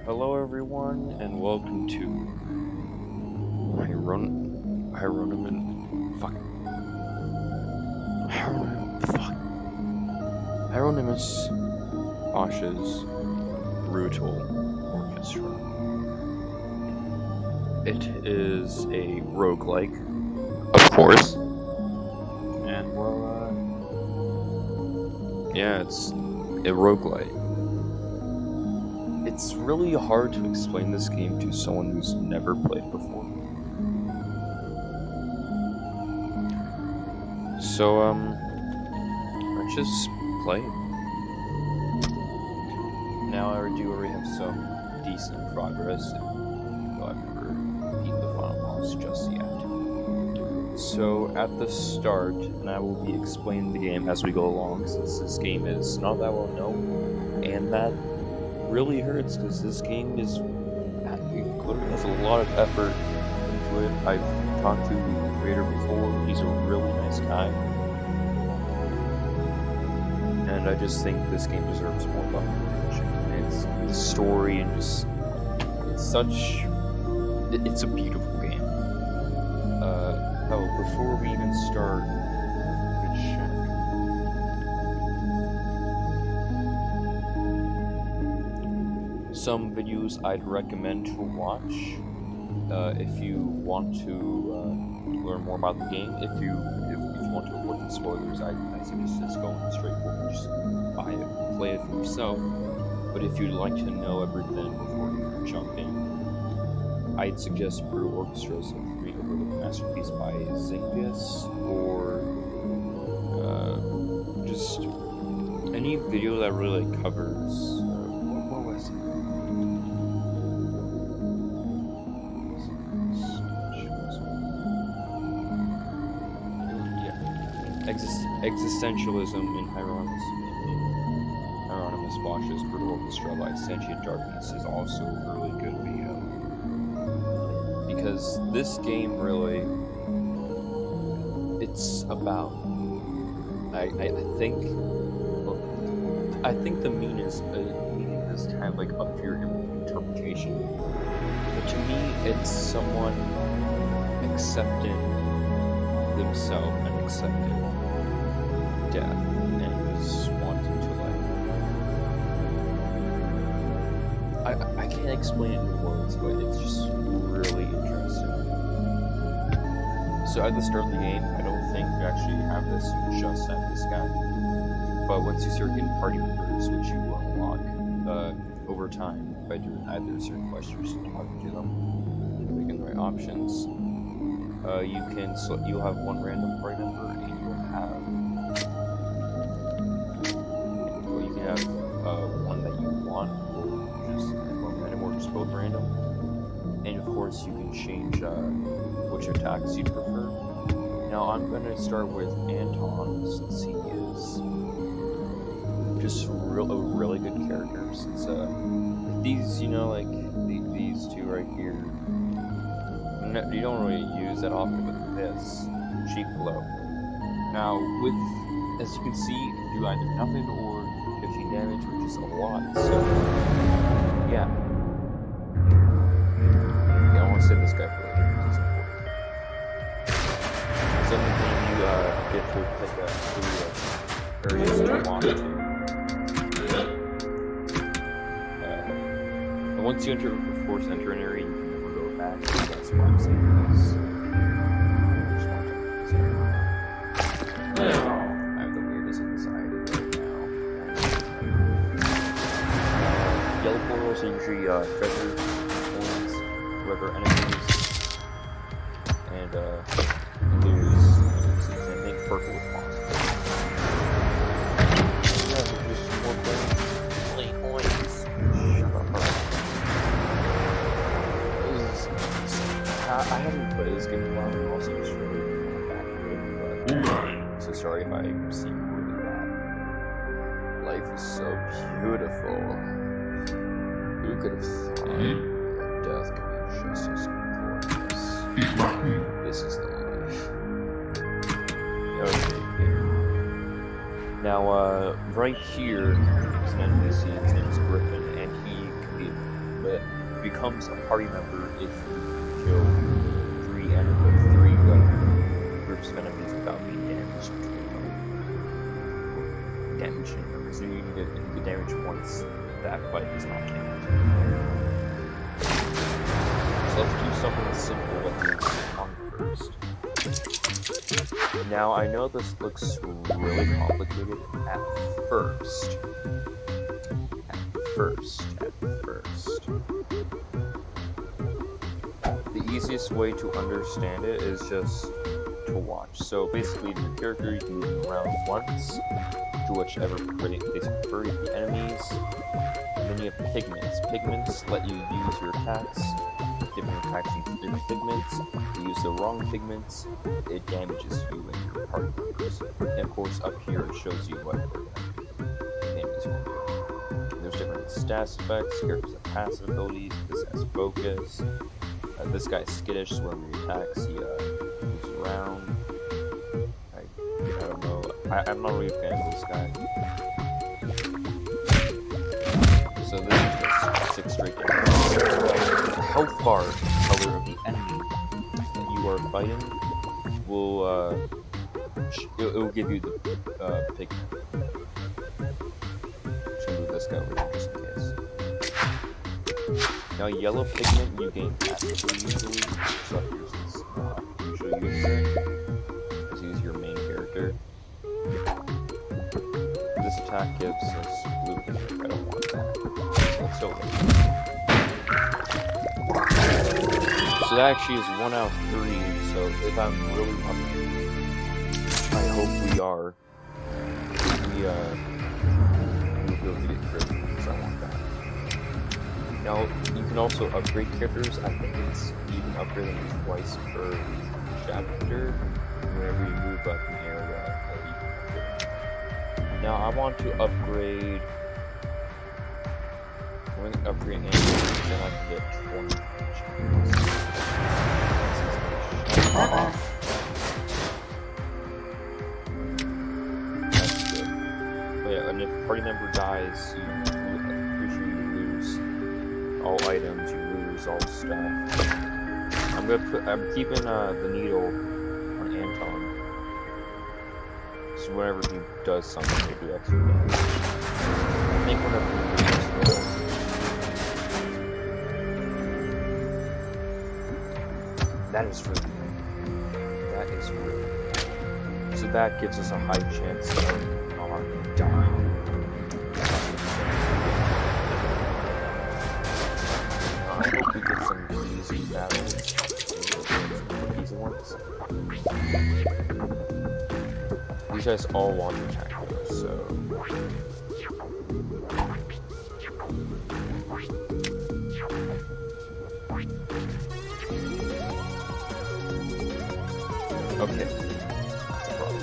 Hello everyone, and welcome to Hieronymus Bosch's Brutal Orchestra. It is a roguelike, of course, and yeah, it's a roguelike. It's really hard to explain this game to someone who's never played before. So, let's just play. Now I do already have some decent progress, though I've never beaten the final boss just yet. So, at the start, and I will be explaining the game as we go along, since this game is not that well known, and that really hurts because this game has a lot of effort into it. I've talked to the creator before. He's a really nice guy, and I just think this game deserves more love and attention. And it's the story and just it's a beautiful game. Before we even start, let me check. Some videos I'd recommend to watch if you want to learn more about the game. If you want to avoid the spoilers, I suggest just going straight forward, just buy it, play it for yourself. But if you'd like to know everything before you jump in, I'd suggest Brutal Orchestra as a free overlooked masterpiece by Zingus, or just any video that really covers. What was it? Existentialism in Hieronymus Bosch's Brutal Orchestra by Sentient Darkness is also a really good video. Because this game really, it's about, I think the meaning is kind of like up to your interpretation. But to me, it's someone accepting themselves and accepting death and just wanting to I can't explain it in words, but it's just really interesting. So at the start of the game, I don't think you actually have this, you just have this guy. But once you start getting party members, which you unlock over time by doing either certain questions and talking to them, making the right options, you'll have one random party member, and you'll have one that you want, or just one random, or just both random. And of course, you can change which attacks you prefer. Now, I'm going to start with Anton, since he is just a really good character. Since these, like these two right here, you don't really use that often, but this cheap glow. Now, as you can see, you can do either nothing or 15 damage, which is a lot. So, yeah. I want to save this guy for later because he's important. Something you get to pick up through areas you want to. And once you force enter an area, you can never go back. So that's why I'm saying this. I have the weirdest anxiety right now. Yellow portals usually treasure coins, whoever enemies, and lose and make purple if possible. Yeah, there's just more coins. Shut up. I haven't played this game in a while, and also just really back to it, but so sorry if I seem really bad. Life is so beautiful. Who could have thought death could be just as glorious? This is the life. Okay. Now, right here is an NPC. His name is Griffin, and he can be becomes a party member if you kill three groups of enemies without being damaged. Damaging, because you can get damage once that fight is not killed. So let's do something simple with your tongue first. Now I know this looks really complicated at first. The easiest way to understand it is just to watch. So basically, the character you can move around once to whichever place you prefer, the enemies, and then you have pigments. Pigments let you use your attacks. Different attacks use different pigments. If you use the wrong pigments, it damages you and your party members. And of course, up here it shows you what damages you. There's different stats effects. Characters have passive abilities. This has focus. This guy's skittish, so when he attacks, he moves around. I don't know. I'm not really a fan of this guy. So this is just 6 straight damage. How far the color of the enemy that you are fighting will it will give you the pigment. Should move this guy over here just in case. Now yellow pigment you gain passively usually, so here's this usually use it, because he's your main character. This attack gives us blue pigment, I don't want that. So let's so that actually is 1 out of 3, so if I'm really lucky, I hope we are, we'll be able to get crit, because I want that. Now, you can also upgrade characters. I think you can upgrade them twice per chapter, whenever you move up an area. Now, I want to upgrade. I'm going to upgrade Andrew, then I can get 20 That's good. But yeah, and if a party member dies, you lose all items, you lose all stuff. I'm keeping the needle on Anton. So whenever he does something, he'll do extra damage. I think whenever he does this, that is really good. That is really good. So that gives us a high chance of dying. I hope we get some easy battles. Easy ones. These guys all want to attack us, so. Okay. That's a problem.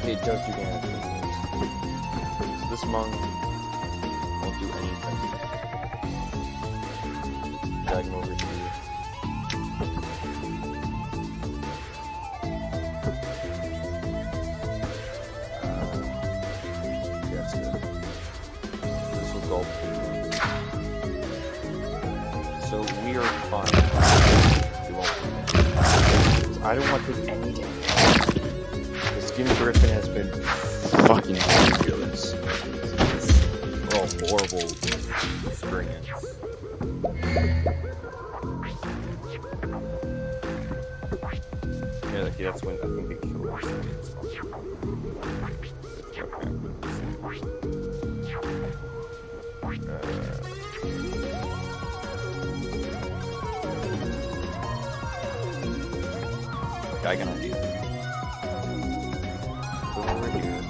It does do damage. So this monk won't do anything. Drag him over here. Yeah, that's good. This will go. So we are fine. We won't do anything. I don't want to take any damage. Jim Griffin has been fucking ridiculous. Oh, horrible experience. Yeah, like, that's when I think they kill us. Okay, I got an idea. Over here.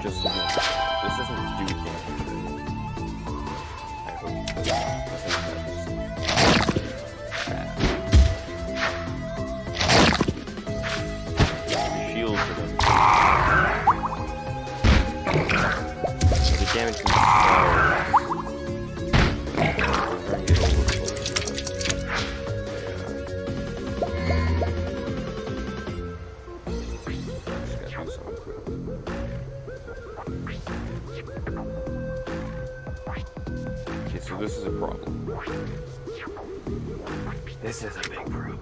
Just this doesn't do damage. I hope it the shields are going to the damage from okay, so this is a problem. This is a big problem.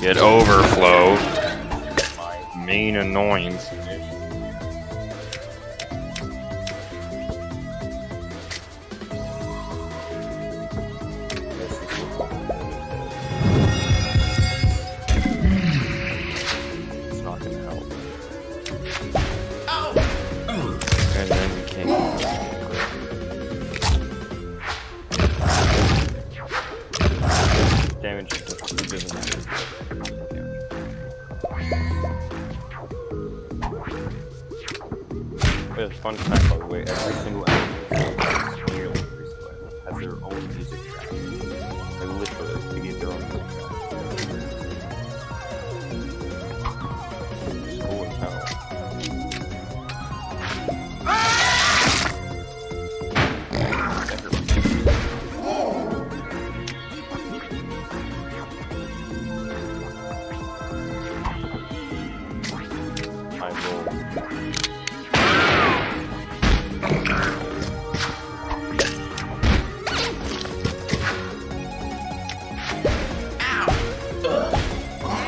Get overflow. My main annoyance. It's not gonna help. And then we can't. Damage doesn't matter. Fun fact, by the way, every single enemy has their own music track. They literally get their own music track. It's cool as hell. I will.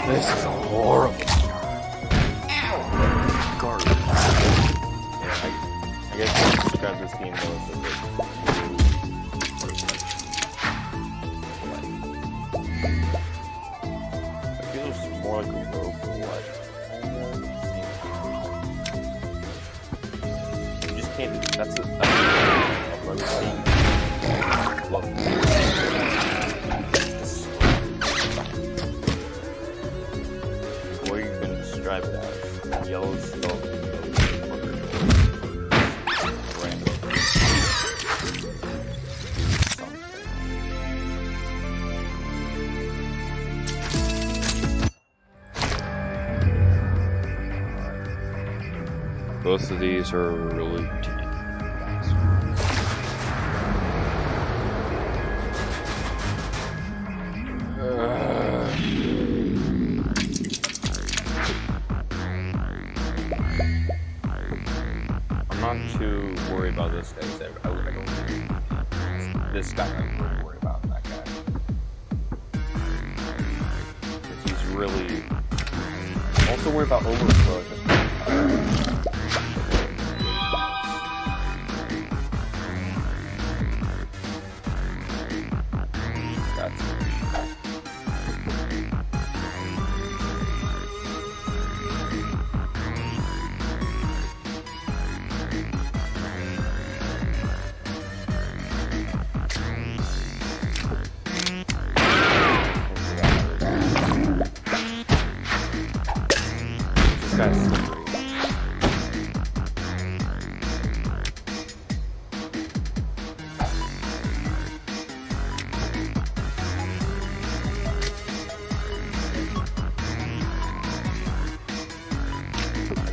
This is horrible. Garbage. Yeah, I guess you can describe this game though as it feels more like a roguelike. You just can't. That's what I'm saying. Describe it as yellow smoke, random. Both of these are really I'm not too worried about this guy. I don't this guy I'm really worried about that guy. Because he's really also worried about overflow.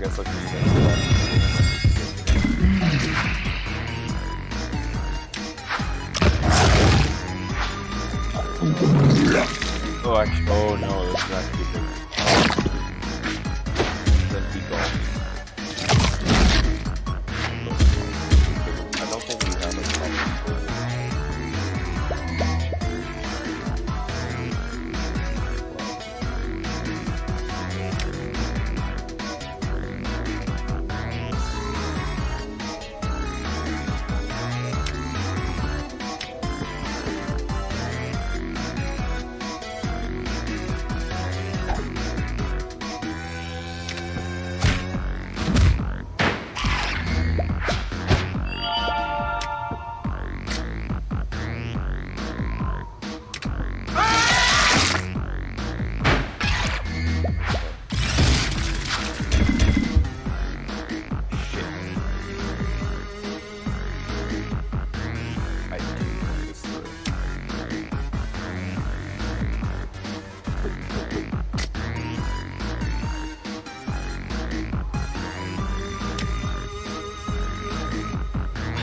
guess I can use that. Oh, actually, oh no, this is actually bigger.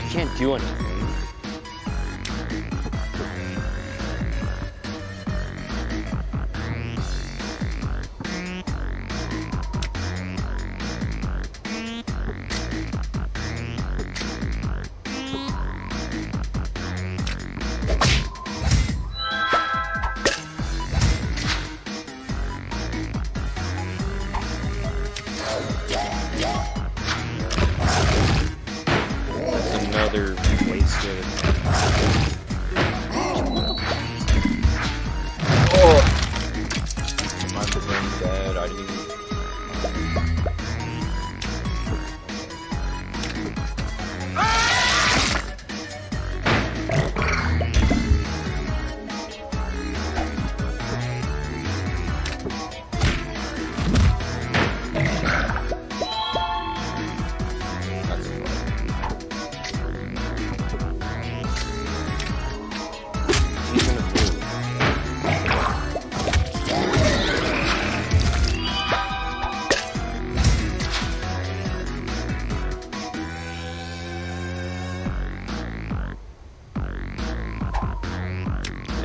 can't do anything. Another waste of oh! My brain's dead. I didn't even...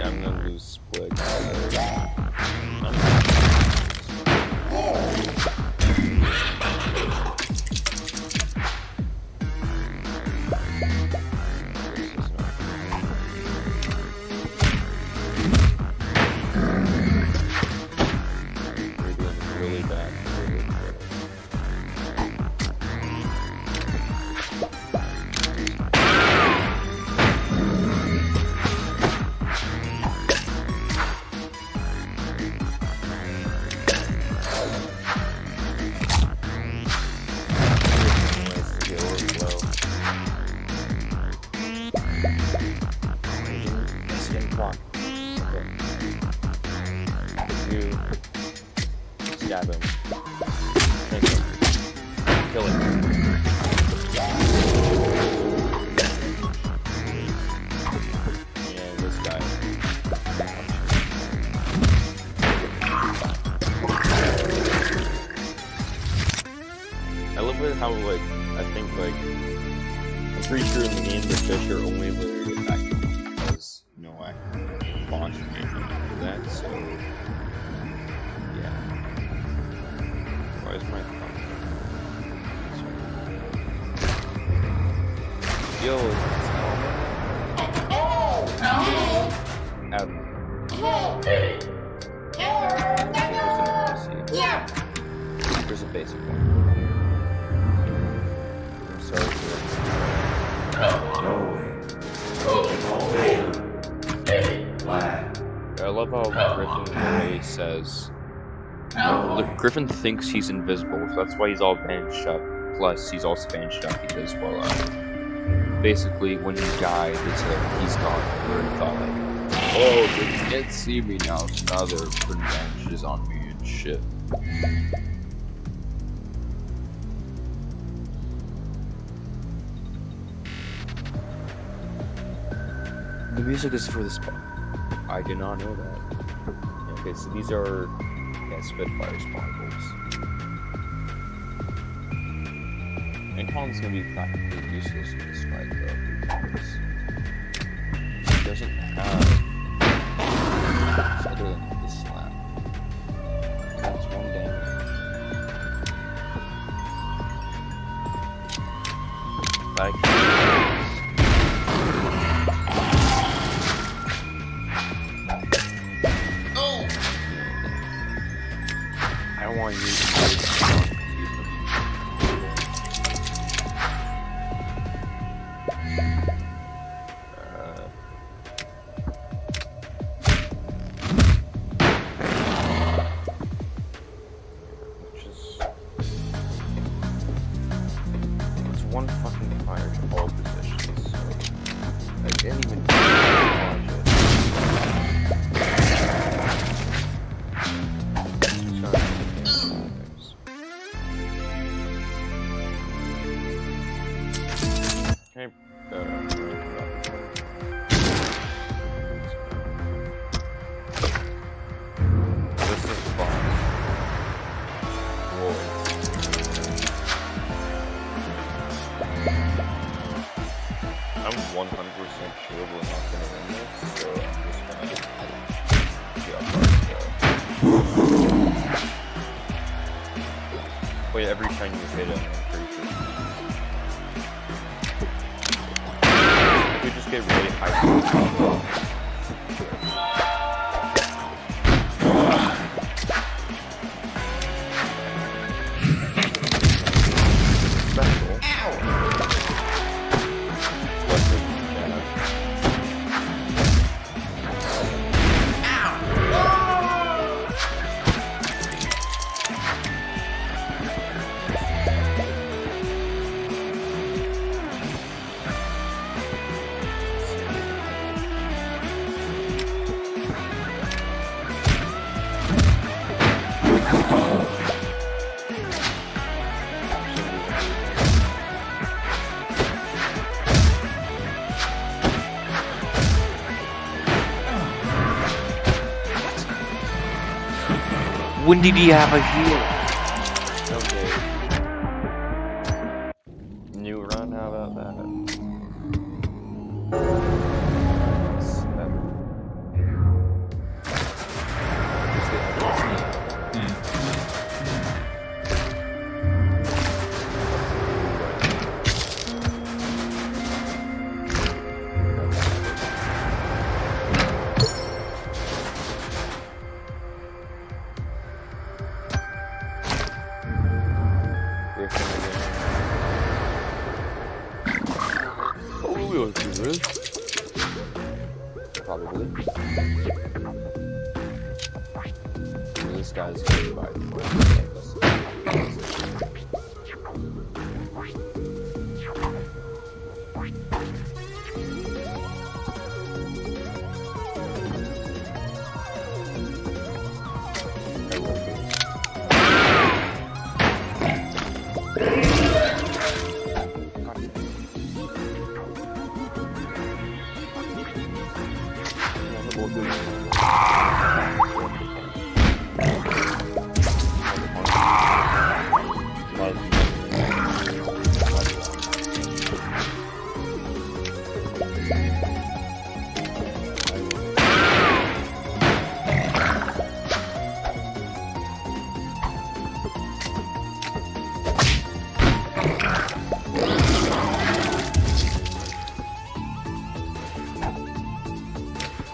I'm gonna lose split. We're doing really bad. Stab him. Take him. Kill him. And this guy. I love it how, like, I think, like, I'm pretty sure in the game the fish are only literally attacking because, you know, I launched me to do that, so... Where's my phone? Yo, here's a basic one. I'm sorry for I love how Griffin always says Griffin thinks he's invisible, so that's why he's all bandaged up. Plus, he's also bandaged up because, well, basically, when he died, he's gone. Where he thought, like, oh, they can't see me now, so now they're putting bandages on me and shit. The music is for this part. I did not know that. Okay, so these are... Spitfire sparkles. And Collin's gonna be practically useless in this fight though, because he doesn't have much other than the slap. That's one damage. Like I don't want you to do it's one fucking fire to all positions, so I didn't even watch it. Okay, this is fun. Whoa. I'm 100% sure we're not gonna win this, so I'm just gonna see how far it goes. Wait, every time you hit him, I'm pretty sure. If we just get really high. When did he have a heal? Okay. New run, how about that? Probably. This guy's going to buy the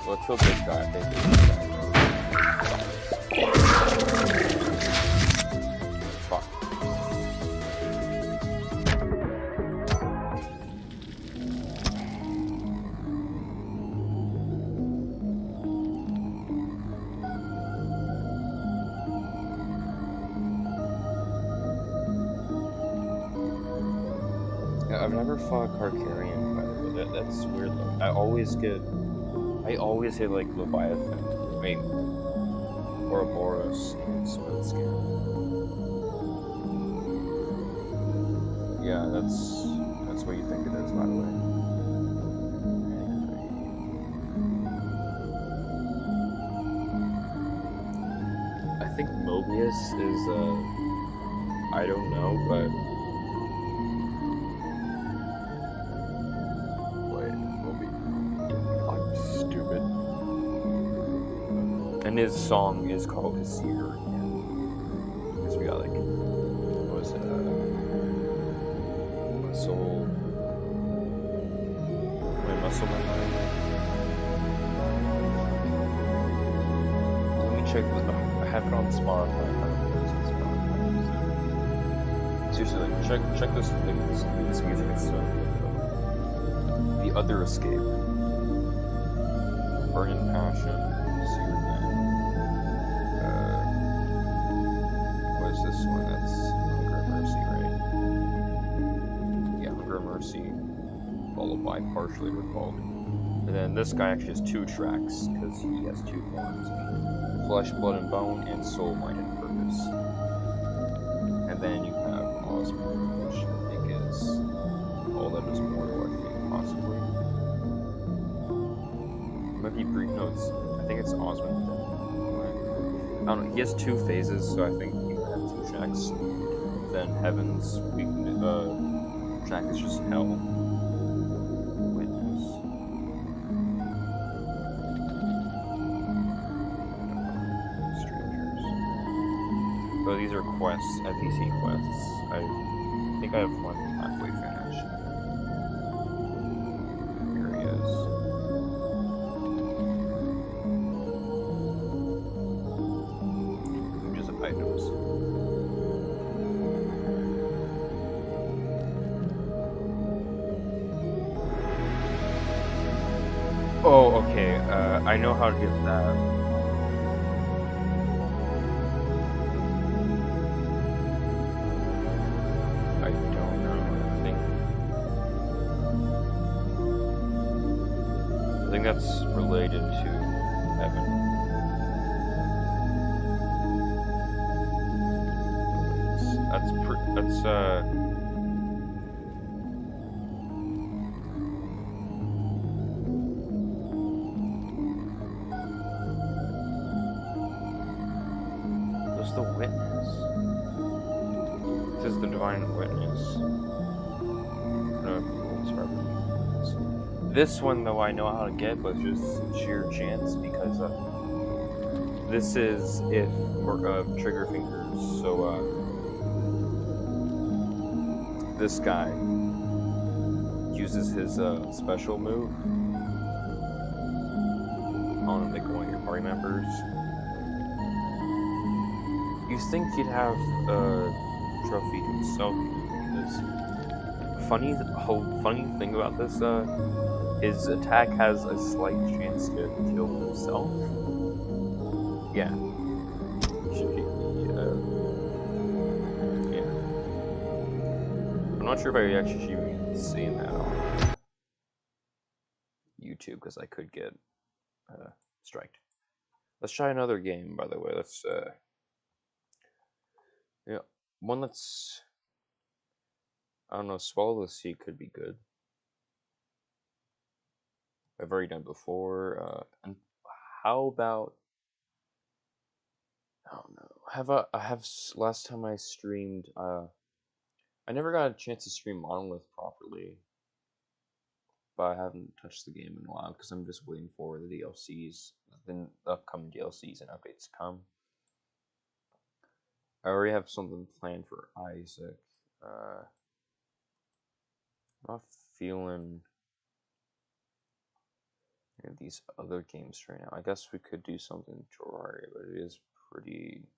Let's kill this guy, I think. Fuck. Yeah, I've never fought Carcarian, by the way. That's weird though. I always hit like Leviathan, wait, Ouroboros, so that's scary. Yeah, that's what you think it is, by the way. I think Mobius is, I don't know, but and his song is called his Seer. Because we got like, what was it? Muscle memory. Let me check. I have it on Spotify. Seriously, like, check this. This music is so good. The Other Escape. Burning Passion. This one, that's Hunger and Mercy, right? Yeah, Hunger and Mercy, followed by Partially Recalled. And then this guy actually has 2 tracks, because he has 2 forms. Flesh, Blood and Bone, and Soul, Mind, and Purpose. And then you have Osmond, which I think is all that is mortal, I think, possibly. It might be brief notes. I think it's Osmond. I don't know, he has 2 phases, so I think tracks. Then Heaven's track is just Hell, which these are quests, NPC quests. I think I have one halfway finished. Here he is. Just items. Oh, okay. I know how to get that. I don't know. I think that's related to Evan. That's what's the witness? This is the divine witness. No, this one though I know how to get, but just sheer chance because this is if trigger fingers. So this guy uses his special move on like one of your party members. You think he'd have a trophy himself? This funny thing about this his attack has a slight chance to kill himself. Yeah. Yeah. I'm not sure if I actually should be seeing that on YouTube because I could get striked. Let's try another game, by the way. Let's yeah, one that's, I don't know, Swallow the Sea could be good. I've already done before. And how about, I don't know. Last time I streamed, I never got a chance to stream Monolith properly, but I haven't touched the game in a while because I'm just waiting for the DLCs, the upcoming DLCs and updates to come. I already have something planned for Isaac. I'm not feeling these other games right now. I guess we could do something Terraria, but it is pretty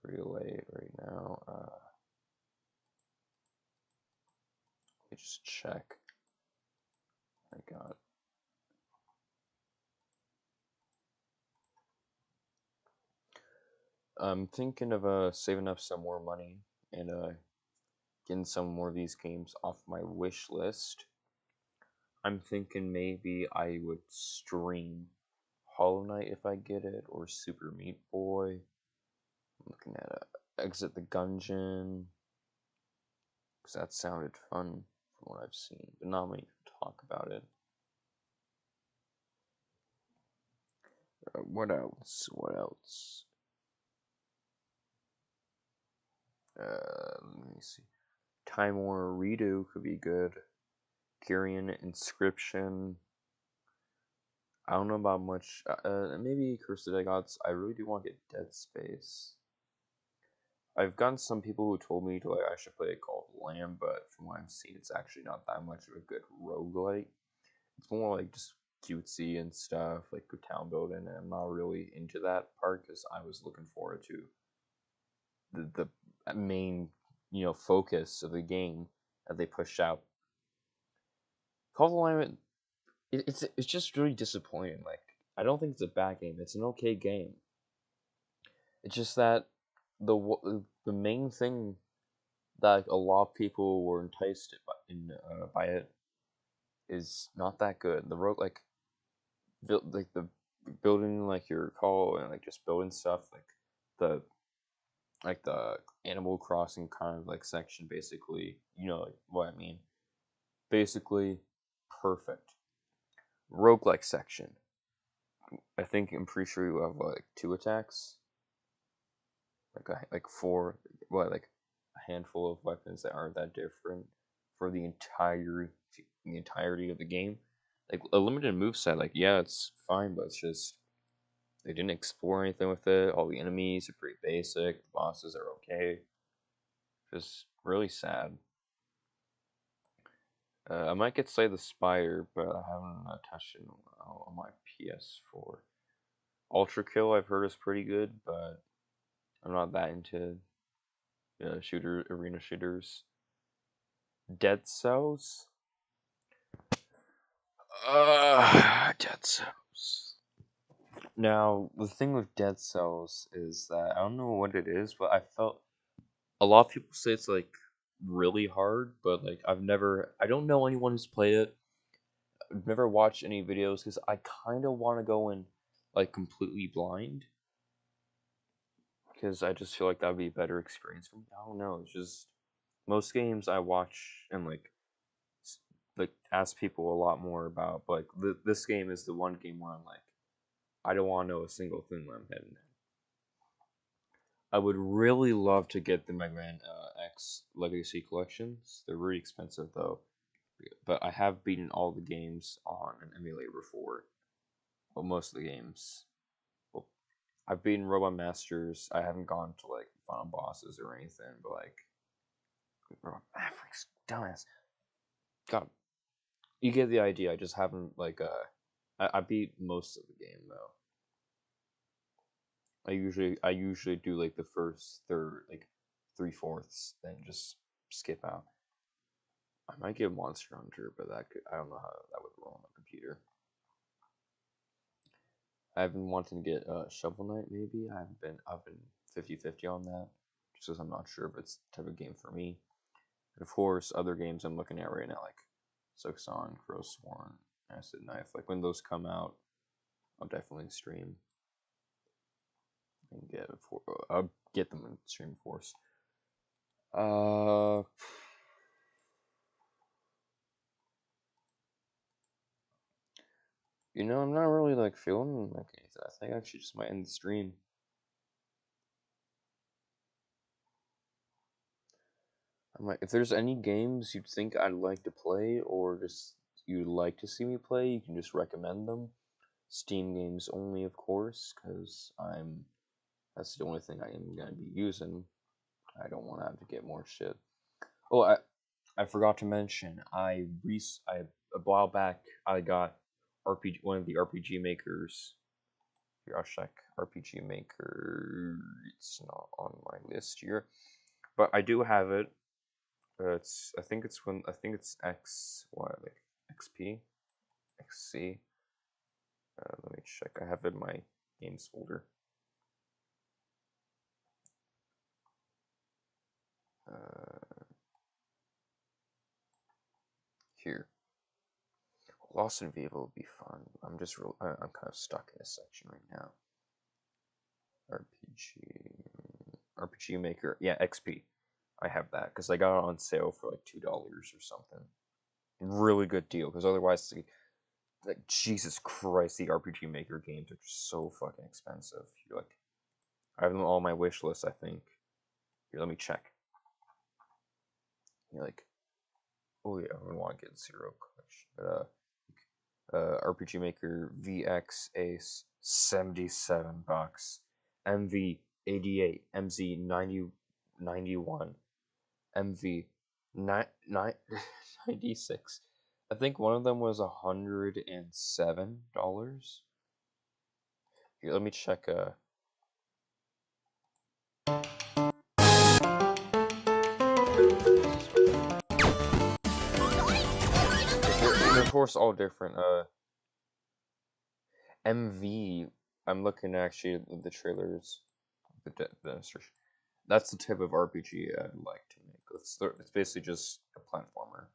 late right now. Let me just check. I got. I'm thinking of saving up some more money and getting some more of these games off my wish list. I'm thinking maybe I would stream Hollow Knight if I get it, or Super Meat Boy. I'm looking at Exit the Gungeon, because that sounded fun from what I've seen, but not many people talk about it. What else? What else? Let me see. Time War Redo could be good. Kyrian Inscription. I don't know about much. Maybe Curse of the Gods. I really do want to get Dead Space. I've gotten some people who told me to I should play a Call of the Lamb, but from what I've seen, it's actually not that much of a good roguelite. It's more like just cutesy and stuff, like good town building, and I'm not really into that part because I was looking forward to the main focus of the game that they pushed out. Call of the Lamb, it's just really disappointing. Like, I don't think it's a bad game. It's an okay game. It's just that the main thing that a lot of people were enticed by it is not that good. The road like the building like your call and like just building stuff the the Animal Crossing kind of like section basically. You know like what I mean. Basically, perfect roguelike section. I'm pretty sure you have like 2 attacks, like 4, like a handful of weapons that aren't that different for the entirety of the game. Like a limited moveset, like yeah, it's fine, but it's just They didn't explore anything with it. All the enemies are pretty basic. The bosses are okay. Just really sad. I might get Slay the Spire, but I haven't touched it on my PS4. Ultra Kill I've heard is pretty good, but I'm not that into arena shooters. Dead Cells. Dead Cells. Now the thing with Dead Cells is that I don't know what it is, but I felt a lot of people say it's like really hard, but like I don't know anyone who's played it. I've never watched any videos because I kind of want to go in like completely blind because I just feel like that would be a better experience for me. I don't know. It's just most games I watch and like ask people a lot more about, but like this game is the one game where I'm like, I don't want to know a single thing when I'm heading in. I would really love to get the Mega Man X Legacy collections. They're really expensive though, but I have beaten all the games on an emulator before. Well, most of the games. Well, I've beaten Robot Masters. I haven't gone to like final bosses or anything, but like Mavericks, dumbass. God, you get the idea. I just haven't like I beat most of the game though. I usually do like the first third, like 3/4, then just skip out. I might get Monster Hunter, but I don't know how that would roll on a computer. I've been wanting to get Shovel Knight maybe. I've been 50-50 on that, just because I'm not sure if it's the type of game for me. And of course, other games I'm looking at right now like Silksong, Crowsworn, Acid Knife. Like when those come out, I'll definitely stream and I'll get them in stream force. Uh, I'm not really like feeling like anything. I think I actually just might end the stream. If there's any games you'd think I'd like to play, or just you'd like to see me play, you can just recommend them. Steam games only, of course, because that's the only thing I am gonna be using. I don't want to have to get more shit. Oh, I forgot to mention. A while back I got one of the RPG makers. Here, I'll check RPG maker. It's not on my list here, but I do have it. I think it's X what like XP XC. Let me check. I have it in my games folder. Here, Lost in Vivo would be fun. I'm kind of stuck in this section right now. RPG Maker. Yeah, XP. I have that because I got it on sale for like $2 or something. Really good deal because otherwise, like Jesus Christ, the RPG Maker games are just so fucking expensive. You're like, I have them all on my wish list. I think. Here, let me check. You're like, oh yeah, I want to get Zero Collection, but RPG Maker VX Ace $77, MV 88, MZ 91, MV 96. I think one of them was $107. Here, let me check. Of course, all different. MV. I'm looking actually at the trailers. The demonstration. That's the type of RPG I'd like to make. It's basically just a platformer.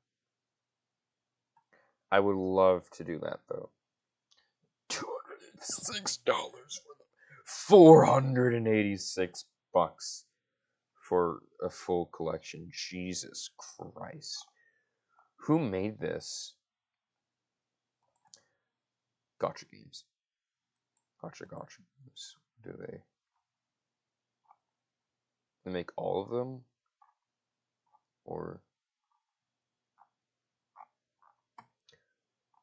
I would love to do that though. $206 for them. $486 for a full collection. Jesus Christ. Who made this? Gotcha games. Gotcha games. Do they make all of them? Or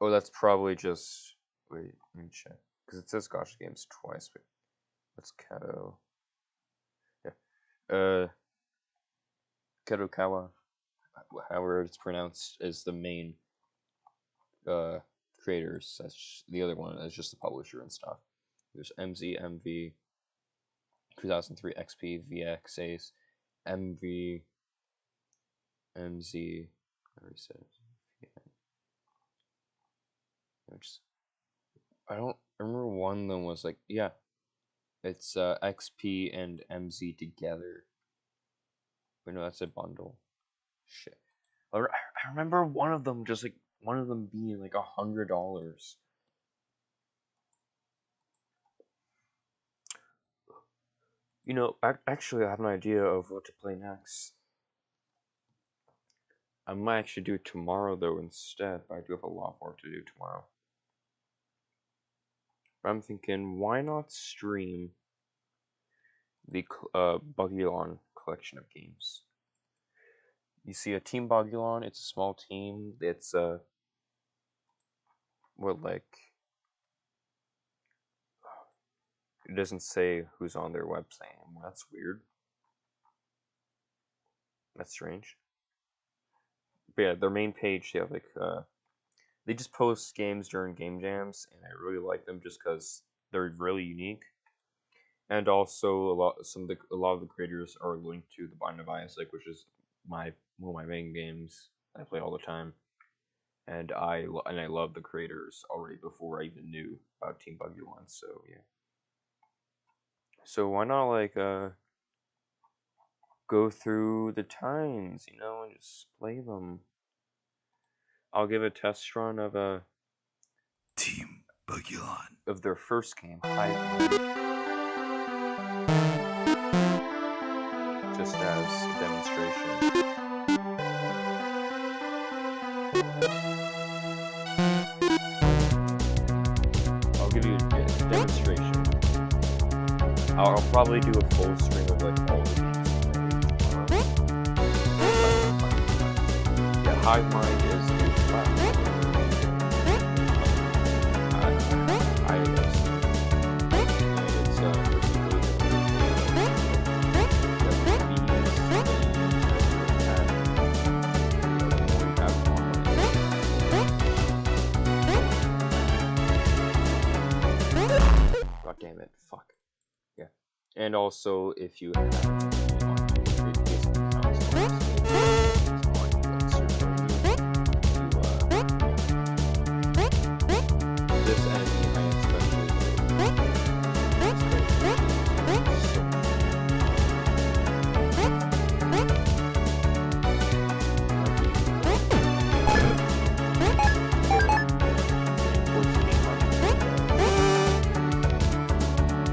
oh, that's probably just wait, let me check. because it says Gacha games twice. But what's Kato? Yeah. Kadokawa, however it's pronounced, is the main creators. That's the other one is just the publisher and stuff. There's MZ, MV, 2003 XP, VX, Ace, MV, MZ. I already said it. I don't remember one of them was like, yeah, it's XP and MZ together. But no, that's a bundle. Shit. I remember one of them just like one of them being like $100. You know, actually, I have an idea of what to play next. I might actually do it tomorrow though instead, but I do have a lot more to do tomorrow. But I'm thinking, why not stream the Bugulon collection of games? You see, a Team Bugulon, it's a small team. It's what like it doesn't say who's on their website anymore. That's weird. That's strange. But yeah, their main page, they have like they just post games during game jams, and I really like them just because they're really unique. And also a lot of the creators are linked to the Binding of Isaac, which is one of my main games I play all the time. And I love the creators already before I even knew about Team Bugulon. So yeah. So why not like go through the times, you know, and just play them. I'll give a test run of Team Bugulon. of their first game, Hive, just as a demonstration. I'll give you a demonstration. I'll probably do a full stream of like all the games. Yeah, Hive Mind is a platform. I guess. And it's God damn it, fuck. Yeah. And also, if you have this enemy I especially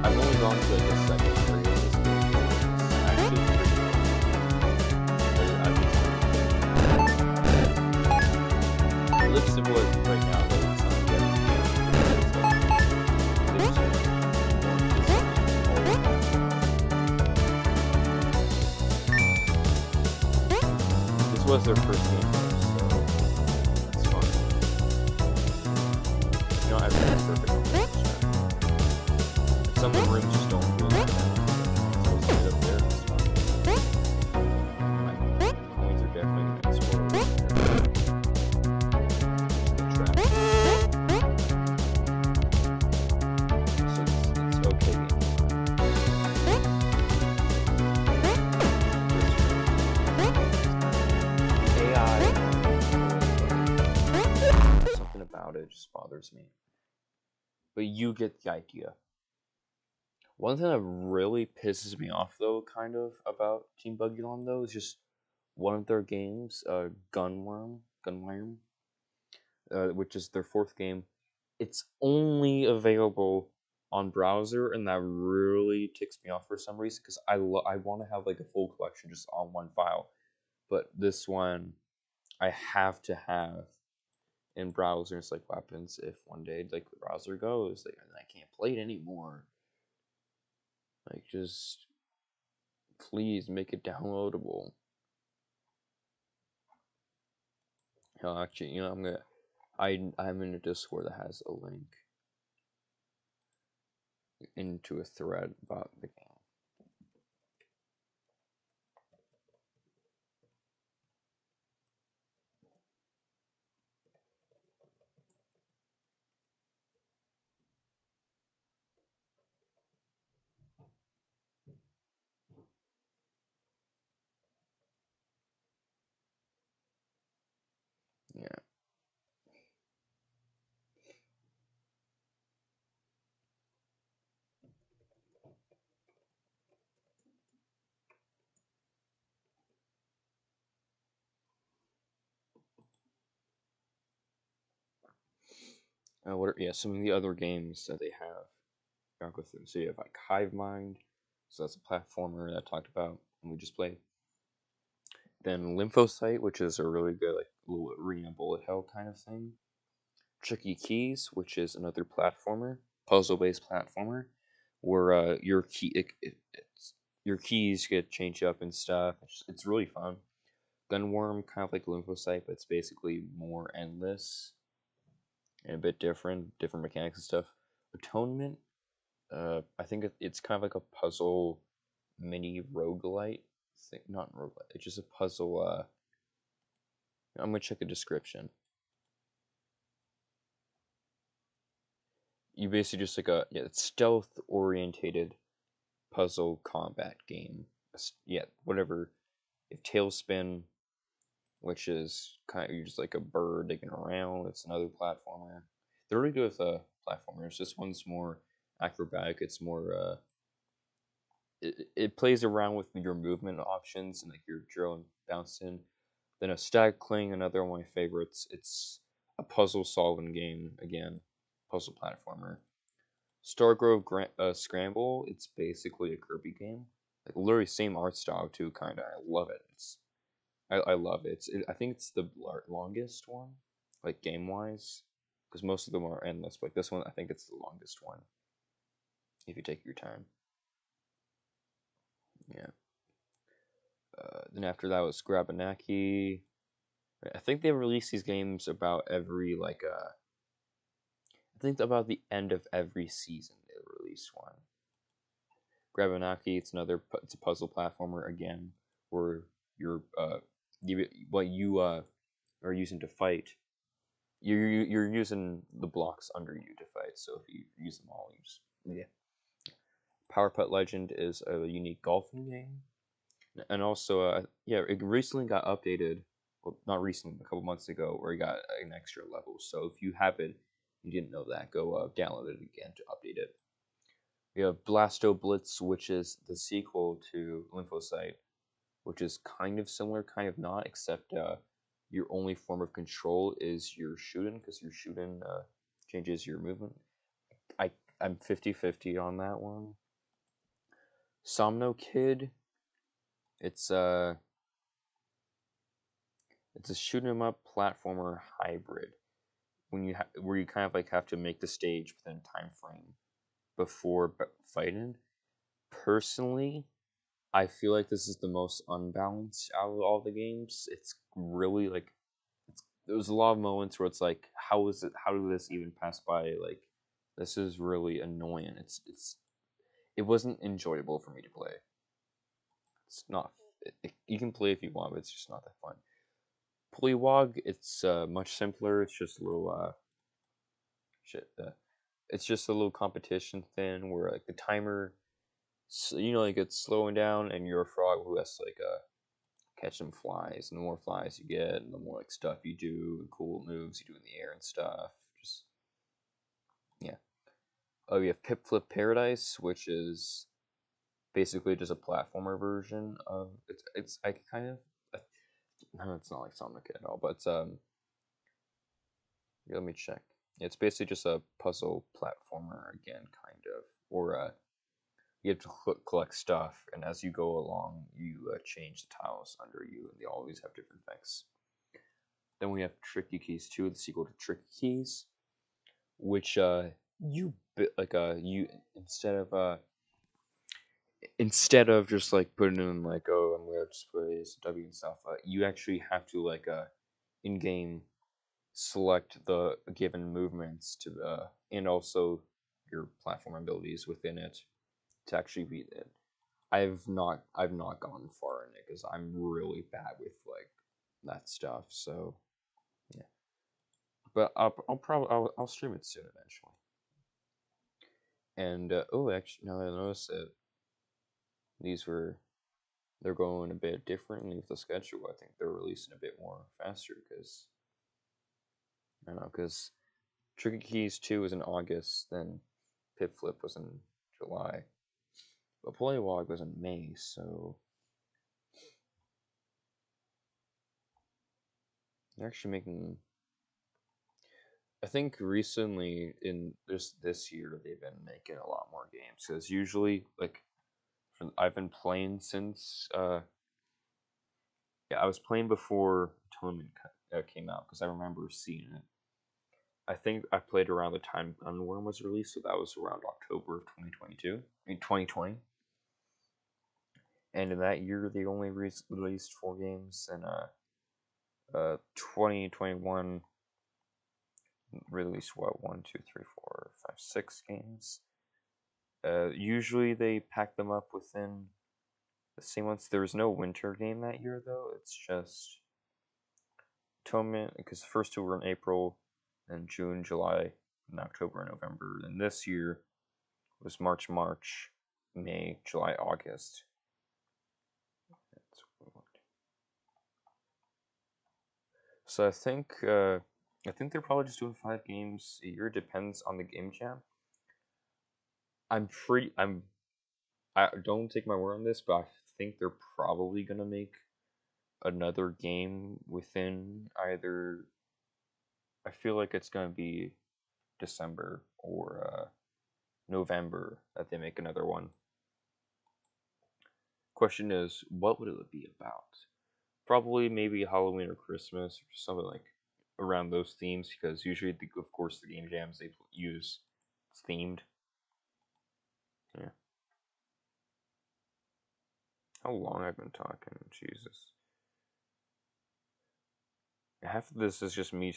I've only gone to like the second area of this game. It's actually pretty fun. It looks simple as right now, but it's not yet. This was their first game, so that's fun. You know, everything's perfect on this track. Some of the rooms just don't feel like that. So it's right up there. It's fun. My coins are definitely going to explode. So it's okay game AI, something about it just bothers me. But you get the idea. One thing that really pisses me off, though, kind of, about Team Bugulon, though, is just one of their games, Gunworm, which is their fourth game. It's only available on browser, and that really ticks me off for some reason, because I want to have, like, a full collection just on one file. But this one, I have to have in browser. It's like, weapons, if one day, like, the browser goes, like, I can't play it anymore. Like, just please make it downloadable. Hell, actually, you know, I'm in a Discord that has a link. into a thread about the game. Yeah. What are some of the other games that they have? I'll go through. So you have like Hive Mind, so that's a platformer that I talked about and we just played. Then Lymphocyte, which is a really good like little arena bullet hell kind of thing. Tricky Keys, which is another platformer, puzzle-based platformer, where your keys get changed up and stuff. It's really fun. Gunworm, kind of like Lymphocyte, but it's basically more endless and a bit different mechanics and stuff. Atonement, I think it's kind of like a puzzle mini roguelite thing. Not roguelite, it's just a puzzle. I'm gonna check the description. You basically just like it's stealth orientated puzzle combat game. Yeah, whatever. If Tailspin, which is kind of you're just like a bird digging around. It's another platformer. They're really good with platformers. This one's more acrobatic. It's more it plays around with your movement options and like your drill and bouncing. Then a Stag Cling, another one of my favorites. It's a puzzle solving game again, puzzle platformer. Stargrove Scramble. It's basically a Kirby game. Like literally same art style too, kind of. I love it. I love it. I think it's the longest one, like game wise, because most of them are endless. But like this one, I think it's the longest one. If you take your time. Yeah. Then after that was Grabanaki. I think they release these games about every I think about the end of every season they release one. Grabanaki, it's a puzzle platformer again, where what you are using to fight. You're using the blocks under you to fight. So if you use them all, yeah. Power Putt Legend is a unique golfing game, and also it recently got updated. Well, not recently, a couple months ago, where it got an extra level. So if you have it, you didn't know that, go download it again to update it. We have Blasto Blitz, which is the sequel to Lymphocyte, which is kind of similar, kind of not, except your only form of control is your shooting, because your shooting changes your movement. I'm 50-50 on that one. Somno Kid, it's a shoot 'em up platformer hybrid. Where you kind of like have to make the stage within a time frame before fighting. Personally, I feel like this is the most unbalanced out of all the games. It's really like there's a lot of moments where it's like, how did this even pass by? Like, this is really annoying. It wasn't enjoyable for me to play. It's not. You can play if you want, but it's just not that fun. Polywog, it's much simpler. It's just a little shit. It's just a little competition thing where like the timer, like it's slowing down, and you're a frog who has to like catch some flies. And the more flies you get, and the more like stuff you do, and cool moves you do in the air and stuff. Just yeah. Oh, we have Pip Flip Paradise, which is basically just a platformer version of it's I kind of no, it's not like Sonic at all, but let me check. It's basically just a puzzle platformer again, kind of, or you have to collect stuff, and as you go along, you change the tiles under you, and they always have different effects. Then we have Tricky Keys 2, the sequel to Tricky Keys, which you like you instead of just like putting in like, oh, I'm gonna just play this W and stuff, you actually have to like in game select the given movements to and also your platform abilities within it to actually beat it. I've not gone far in it because I'm really bad with like that stuff. So yeah, but I'll stream it soon eventually. And oh, actually, now that I notice it, they're going a bit differently with the schedule. I think they're releasing a bit more faster because I don't know, because Tricky Keys 2 was in August, then Pip Flip was in July, but Polywog was in May. So they're actually making. I think recently in this year they've been making a lot more games because usually like I've been playing since yeah, I was playing before Atonement came out because I remember seeing it. I think I played around the time Unworm was released, so that was around October of 2022. I mean 2020. And in that year they only released 4 games, and 2021 released what 1, 2, 3, 4, 5, 6 games. Usually they pack them up within the same months. There was no winter game that year though. It's just Atonement because the first 2 were in April, and June, July, and October and November. And this year was March, May, July, August. So I think they're probably just doing 5 games a year. Depends on the game jam. I don't take my word on this, but I think they're probably gonna make another game within either. I feel like it's gonna be December or November that they make another one. Question is, what would it be about? Probably maybe Halloween or Christmas or something like around those themes, because usually, of course, the game jams they use it's themed. Yeah. How long I've been talking? Jesus. Half of this is just me